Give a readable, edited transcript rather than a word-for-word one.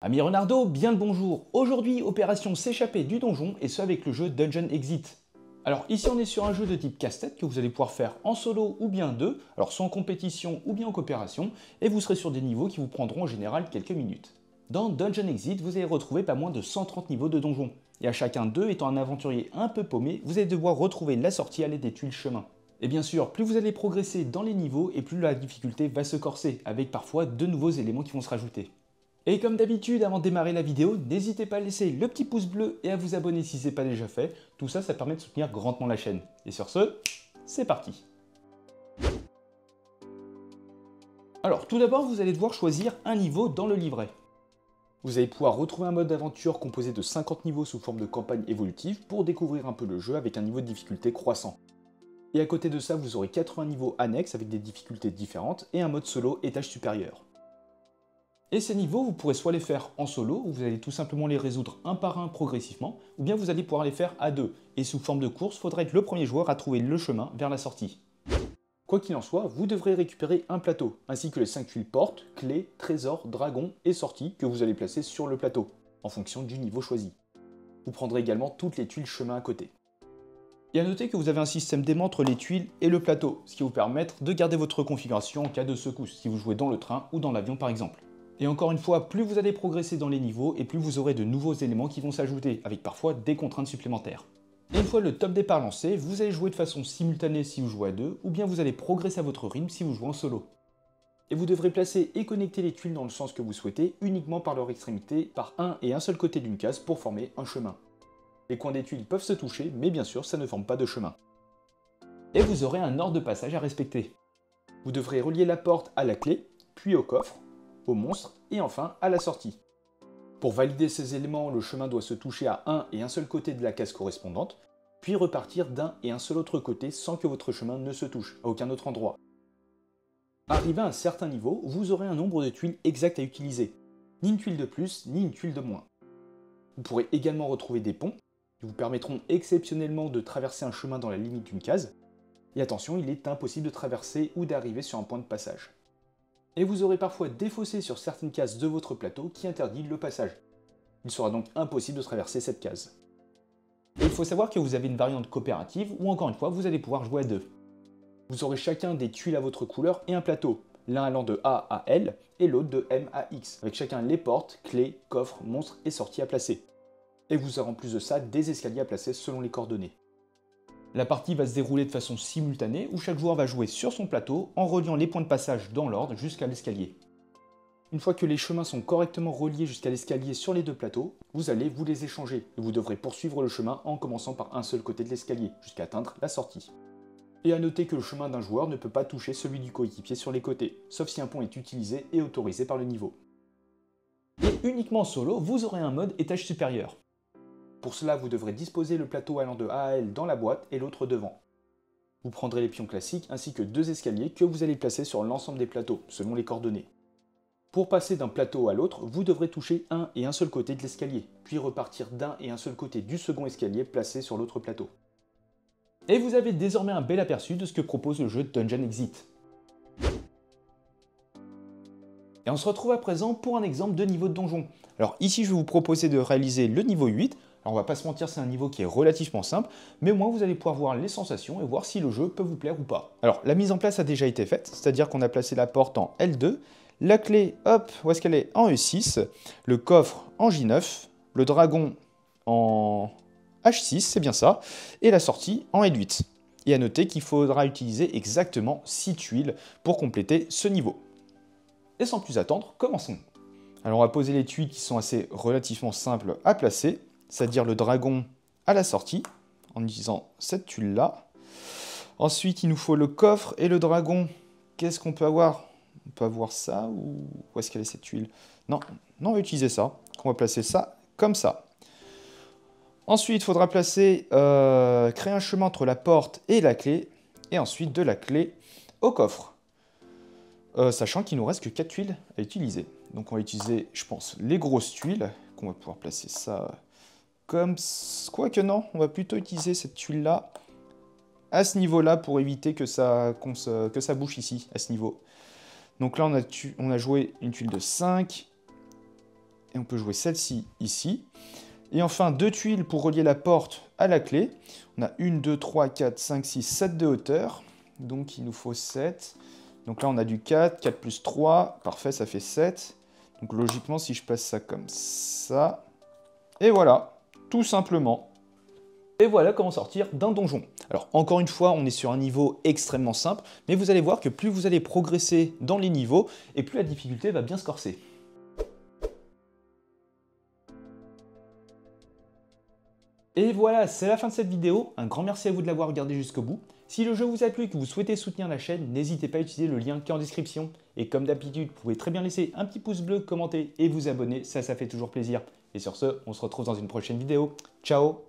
Ami Renardo, bien le bonjour. Aujourd'hui, opération s'échapper du donjon et ce avec le jeu Dungeon Exit. Alors ici on est sur un jeu de type casse-tête que vous allez pouvoir faire en solo ou bien deux, alors soit en compétition ou bien en coopération, et vous serez sur des niveaux qui vous prendront en général quelques minutes. Dans Dungeon Exit, vous allez retrouver pas moins de 130 niveaux de donjon, et à chacun d'eux étant un aventurier un peu paumé, vous allez devoir retrouver la sortie à l'aide des tuiles chemin. Et bien sûr, plus vous allez progresser dans les niveaux et plus la difficulté va se corser, avec parfois de nouveaux éléments qui vont se rajouter. Et comme d'habitude, avant de démarrer la vidéo, n'hésitez pas à laisser le petit pouce bleu et à vous abonner si ce n'est pas déjà fait. Tout ça, ça permet de soutenir grandement la chaîne. Et sur ce, c'est parti. Alors, tout d'abord, vous allez devoir choisir un niveau dans le livret. Vous allez pouvoir retrouver un mode d'aventure composé de 50 niveaux sous forme de campagne évolutive pour découvrir un peu le jeu avec un niveau de difficulté croissant. Et à côté de ça, vous aurez 80 niveaux annexes avec des difficultés différentes et un mode solo étage supérieur. Et ces niveaux, vous pourrez soit les faire en solo, où vous allez tout simplement les résoudre un par un progressivement, ou bien vous allez pouvoir les faire à deux. Et sous forme de course, il faudra être le premier joueur à trouver le chemin vers la sortie. Quoi qu'il en soit, vous devrez récupérer un plateau, ainsi que les 5 tuiles portes, clés, trésors, dragons et sorties que vous allez placer sur le plateau, en fonction du niveau choisi. Vous prendrez également toutes les tuiles chemin à côté. Et à noter que vous avez un système d'aimant entre les tuiles et le plateau, ce qui va vous permettre de garder votre configuration en cas de secousse, si vous jouez dans le train ou dans l'avion par exemple. Et encore une fois, plus vous allez progresser dans les niveaux et plus vous aurez de nouveaux éléments qui vont s'ajouter, avec parfois des contraintes supplémentaires. Et une fois le top départ lancé, vous allez jouer de façon simultanée si vous jouez à deux, ou bien vous allez progresser à votre rythme si vous jouez en solo. Et vous devrez placer et connecter les tuiles dans le sens que vous souhaitez, uniquement par leur extrémité, par un et un seul côté d'une case pour former un chemin. Les coins des tuiles peuvent se toucher, mais bien sûr, ça ne forme pas de chemin. Et vous aurez un ordre de passage à respecter. Vous devrez relier la porte à la clé, puis au coffre, au monstre et enfin à la sortie. Pour valider ces éléments, le chemin doit se toucher à un et un seul côté de la case correspondante, puis repartir d'un et un seul autre côté sans que votre chemin ne se touche à aucun autre endroit. Arrivé à un certain niveau, vous aurez un nombre de tuiles exact à utiliser, ni une tuile de plus, ni une tuile de moins. Vous pourrez également retrouver des ponts, qui vous permettront exceptionnellement de traverser un chemin dans la limite d'une case, et attention, il est impossible de traverser ou d'arriver sur un point de passage. Et vous aurez parfois des fossés sur certaines cases de votre plateau qui interdit le passage. Il sera donc impossible de traverser cette case. Et il faut savoir que vous avez une variante coopérative où encore une fois vous allez pouvoir jouer à deux. Vous aurez chacun des tuiles à votre couleur et un plateau, l'un allant de A à L et l'autre de M à X, avec chacun les portes, clés, coffres, monstres et sorties à placer. Et vous aurez en plus de ça des escaliers à placer selon les coordonnées. La partie va se dérouler de façon simultanée où chaque joueur va jouer sur son plateau en reliant les points de passage dans l'ordre jusqu'à l'escalier. Une fois que les chemins sont correctement reliés jusqu'à l'escalier sur les deux plateaux, vous allez vous les échanger et vous devrez poursuivre le chemin en commençant par un seul côté de l'escalier jusqu'à atteindre la sortie. Et à noter que le chemin d'un joueur ne peut pas toucher celui du coéquipier sur les côtés, sauf si un pont est utilisé et autorisé par le niveau. Et uniquement en solo, vous aurez un mode étage supérieur. Pour cela, vous devrez disposer le plateau allant de A à L dans la boîte et l'autre devant. Vous prendrez les pions classiques ainsi que deux escaliers que vous allez placer sur l'ensemble des plateaux, selon les coordonnées. Pour passer d'un plateau à l'autre, vous devrez toucher un et un seul côté de l'escalier, puis repartir d'un et un seul côté du second escalier placé sur l'autre plateau. Et vous avez désormais un bel aperçu de ce que propose le jeu Dungeon Exit. Et on se retrouve à présent pour un exemple de niveau de donjon. Alors ici, je vais vous proposer de réaliser le niveau 8. Alors on va pas se mentir, c'est un niveau qui est relativement simple, mais au moins vous allez pouvoir voir les sensations et voir si le jeu peut vous plaire ou pas. Alors la mise en place a déjà été faite, c'est-à-dire qu'on a placé la porte en L2, la clé, hop, où est-ce qu'elle est? En E6, le coffre en J9, le dragon en H6, c'est bien ça, et la sortie en L8. Et à noter qu'il faudra utiliser exactement 6 tuiles pour compléter ce niveau. Et sans plus attendre, commençons. Alors on va poser les tuiles qui sont assez relativement simples à placer, c'est-à-dire le dragon à la sortie, en utilisant cette tuile-là. Ensuite, il nous faut le coffre et le dragon. Qu'est-ce qu'on peut avoir? On peut avoir ça, ou où est-ce qu'elle est cette tuile? Non, on va utiliser ça. On va placer ça comme ça. Ensuite, il faudra placer, créer un chemin entre la porte et la clé, et ensuite de la clé au coffre. Sachant qu'il nous reste que 4 tuiles à utiliser. Donc on va utiliser, je pense, les grosses tuiles, qu'on va pouvoir placer ça comme... Quoique non, on va plutôt utiliser cette tuile-là à ce niveau-là pour éviter que ça bouge ici, à ce niveau. Donc là, on a joué une tuile de 5. Et on peut jouer celle-ci ici. Et enfin, 2 tuiles pour relier la porte à la clé. On a 1, 2, 3, 4, 5, 6, 7 de hauteur. Donc il nous faut 7. Donc là, on a du 4, 4 plus 3. Parfait, ça fait 7. Donc logiquement, si je passe ça comme ça... Et voilà, tout simplement. Et voilà comment sortir d'un donjon. Alors encore une fois, on est sur un niveau extrêmement simple, mais vous allez voir que plus vous allez progresser dans les niveaux, et plus la difficulté va bien se corser. Et voilà, c'est la fin de cette vidéo. Un grand merci à vous de l'avoir regardé jusqu'au bout. Si le jeu vous a plu et que vous souhaitez soutenir la chaîne, n'hésitez pas à utiliser le lien qui est en description. Et comme d'habitude, vous pouvez très bien laisser un petit pouce bleu, commenter et vous abonner, ça fait toujours plaisir. Et sur ce, on se retrouve dans une prochaine vidéo. Ciao!